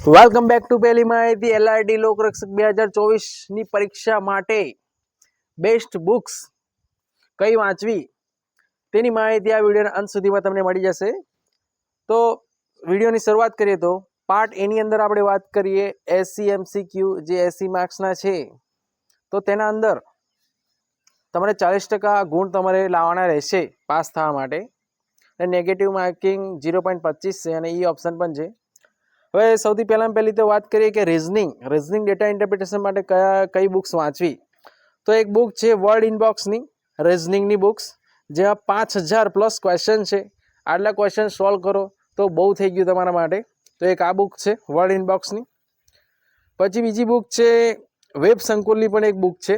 Welcome back to પહેલી માહિતી એલઆરટી લોકરક્ષક 2024 ની પરીક્ષા માટે બેસ્ટ બુક્સ કઈ વાંચવી તેની માહિતી આ વિડીયોના અંત સુધીમાં તમને મળી જશે। તો વિડીયોની શરૂઆત કરીએ તો પાર્ટ એ ની અંદર આપણે વાત કરીએ એસસીએમસીક્યુ જે 80 માર્ક્સના છે, તો તેના અંદર તમારે 40% ગુણ તમારે લાવવાના રહેશે પાસ થવા માટે, અને નેગેટિવ માર્કિંગ 0.25 છે અને ઈ ઓપ્શન પણ છે। હવે સૌથી પહેલી તો વાત કરીએ કે રીઝનિંગ ડેટા ઇન્ટરપ્રિટેશન માટે કઈ બુક્સ વાંચવી। તો એક બુક છે વર્ડ ઇનબોક્સની રીઝનિંગની બુક્સ, જેમાં 5000 પ્લસ ક્વેશ્ચન છે। આટલા ક્વેશ્ચન સોલ્વ કરો તો બહુ થઈ ગયું તમારા માટે, તો એક આ બુક છે વર્ડ ઇનબોક્સની। પછી બીજી બુક છે વેબ સંકુલની પણ એક બુક છે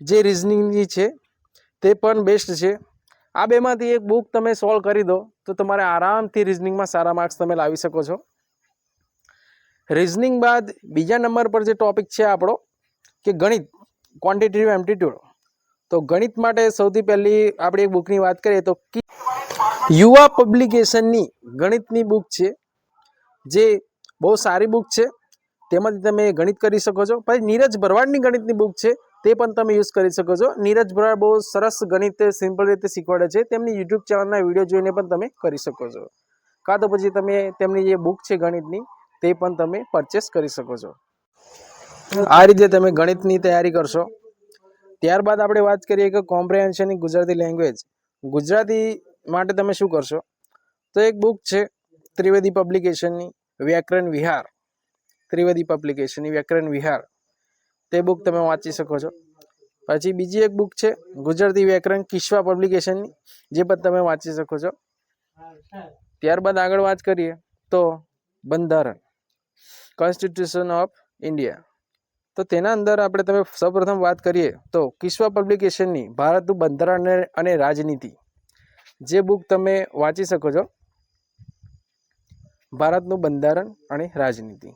જે રીઝનિંગની છે, તે પણ બેસ્ટ છે। આ બેમાંથી એક બુક તમે સોલ્વ કરી દો તો તમારે આરામથી રીઝનિંગમાં સારા માર્ક્સ તમે લાવી શકો છો। રીઝનિંગ બાદ બીજા નંબર પર જે ટોપિક છે આપણો કે ગણિત ક્વોન્ટિટેટિવ એપ્ટિટ્યૂડ, તો ગણિત માટે સૌથી પહેલી આપણે એક બુકની વાત કરીએ તો યુવા પબ્લિકેશનની ગણિતની બુક છે, જે બહુ સારી બુક છે, તેમાંથી તમે ગણિત કરી શકો છો। પછી નીરજ ભરવાડની ગણિતની બુક છે, તે પણ તમે યુઝ કરી શકો છો। નીરજ ભરવાડ બહુ સરસ ગણિત સિમ્પલ રીતે શીખવાડે છે, તેમની યુટ્યુબ ચેનલના વિડીયો જોઈને પણ તમે કરી શકો છો, કાં તો પછી તમે તેમની જે બુક છે ગણિતની તે પણ તમે પરચેસ કરી શકો છો। આ રીતે તમે ગણિતની તૈયારી કરશો। ત્યારબાદ આપણે વાત કરીએ કે કોમ્પ્રિહેન્શનની ગુજરાતી લેંગ્વેજ, ગુજરાતી માટે તમે શું કરશો, તો એક બુક છે ત્રિવેદી પબ્લિકેશનની વ્યાકરણ વિહાર, ત્રિવેદી પબ્લિકેશનની વ્યાકરણ વિહાર, તે બુક તમે વાંચી શકો છો। પછી બીજી એક બુક છે ગુજરાતી વ્યાકરણ કિશ્વા પબ્લિકેશનની, જે પણ તમે વાંચી શકો છો। ત્યારબાદ આગળ વાત કરીએ તો બંધારણ કોન્સ્ટિટ્યુશન ઓફ ઇન્ડિયા, તો તેના અંદર આપણે તમે સૌપ્રથમ વાત કરીએ તો કિશ્વા પબ્લિકેશનની ભારતનું બંધારણ અને રાજનીતિ, જે બુક તમે વાંચી શકો છો। ભારતનું બંધારણ અને રાજનીતિ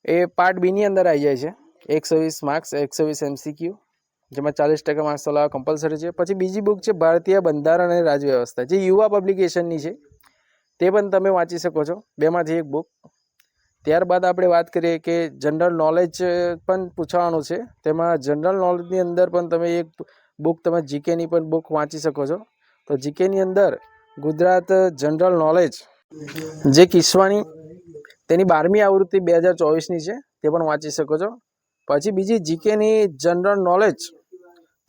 એ પાર્ટ બી ની અંદર આવી જાય છે, 120 માર્ક્સ 120 MCQ, જેમાં 40% માર્ક્સ લાવવા કમ્પલસરી છે। પછી બીજી બુક છે ભારતીય બંધારણ અને રાજવ્યવસ્થા, જે યુવા પબ્લિકેશનની છે, તે પણ તમે વાંચી શકો છો, બેમાંથી એક બુક। ત્યારબાદ આપણે વાત કરીએ કે જનરલ નોલેજ પણ પૂછવાનું છે, તેમાં જનરલ નોલેજની અંદર પણ તમે એક બુક તમે જીકેની પણ બુક વાંચી શકો છો। તો જીકેની અંદર ગુજરાત જનરલ નોલેજ જે કિશ્વાની તેની 12મી આવૃત્તિ 2024ની છે, તે પણ વાંચી શકો છો। પછી બીજી જીકેની જનરલ નોલેજ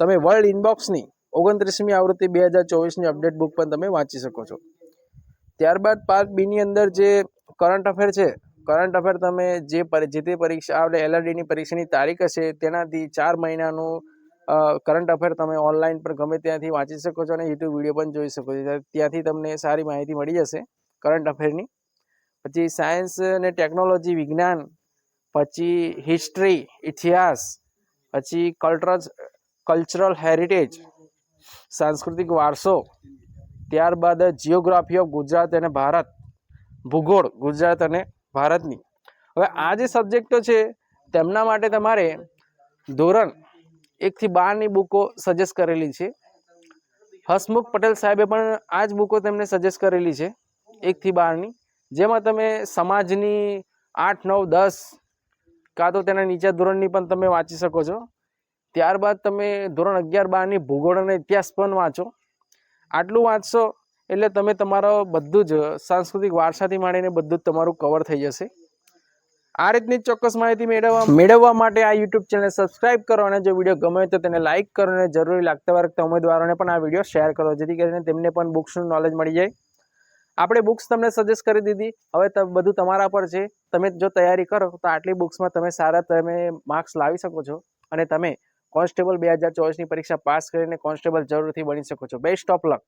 તમે વર્લ્ડ ઇનબોક્સની 29મી આવૃત્તિ 2024ની અપડેટ બુક પણ તમે વાંચી શકો છો। ત્યારબાદ પાર્ટ બી ની અંદર જે કરંટ અફેર છે, કરંટ અફેર તમે જે તે પરીક્ષા આપણે એલઆરડીની પરીક્ષાની તારીખ હશે તેનાથી 4 મહિનાનું કરંટ અફેર તમે ઓનલાઈન પર ગમે ત્યાંથી વાંચી શકો છો અને યુટ્યુબ વિડીયો પણ જોઈ શકો છો, ત્યાંથી તમને સારી માહિતી મળી જશે કરંટ અફેરની। પછી સાયન્સ અને ટેકનોલોજી વિજ્ઞાન, પછી હિસ્ટ્રી ઇતિહાસ, પછી કલ્ચરલ હેરિટેજ સાંસ્કૃતિક વારસો, ત્યારબાદ જિયોગ્રાફી ઓફ ગુજરાત અને ભારત, ભૂગોળ ગુજરાત અને ભારતની। હવે આ જે સબ્જેક્ટો છે તેમના માટે તમારે ધોરણ 1 થી 12ની બુકો સજેસ્ટ કરેલી છે। હસમુખ પટેલ સાહેબે પણ આ જ બુકો તેમને સજેસ્ટ કરેલી છે 1 થી 12ની, જેમાં તમે સમાજની 8, 9, 10 કાં તો તેના નીચા ધોરણની પણ તમે વાંચી શકો છો। ત્યારબાદ તમે ધોરણ 11, 12ની ભૂગોળ અને ઇતિહાસ પણ વાંચો। આટલું વાંચશો એટલે તમે તમારો બધું જ સાંસ્કૃતિક વારસાથી માંડીને બધું જ તમારું કવર થઈ જશે। આ રીતની ચોક્કસ માહિતી મેળવવા માટે આ યુટ્યુબ ચેનલ સબસ્ક્રાઇબ કરો, અને જો વિડીયો ગમે તો તેને લાઇક કરો અને જરૂરી લાગતા ઉમેદવારોને પણ આ વિડીયો શેર કરો, જેથી કરીને તેમને પણ બુક્સનું નોલેજ મળી જાય। આપણે બુક્સ તમને સજેસ્ટ કરી દીધી, હવે બધું તમારા પર છે, તમે જો તૈયારી કરો તો આટલી બુક્સમાં તમે સારા માર્ક્સ લાવી શકો છો અને તમે કોન્સ્ટેબલ 2024ની પરીક્ષા પાસ કરીને કોન્સ્ટેબલ જરૂરથી બની શકો છો। Best of luck.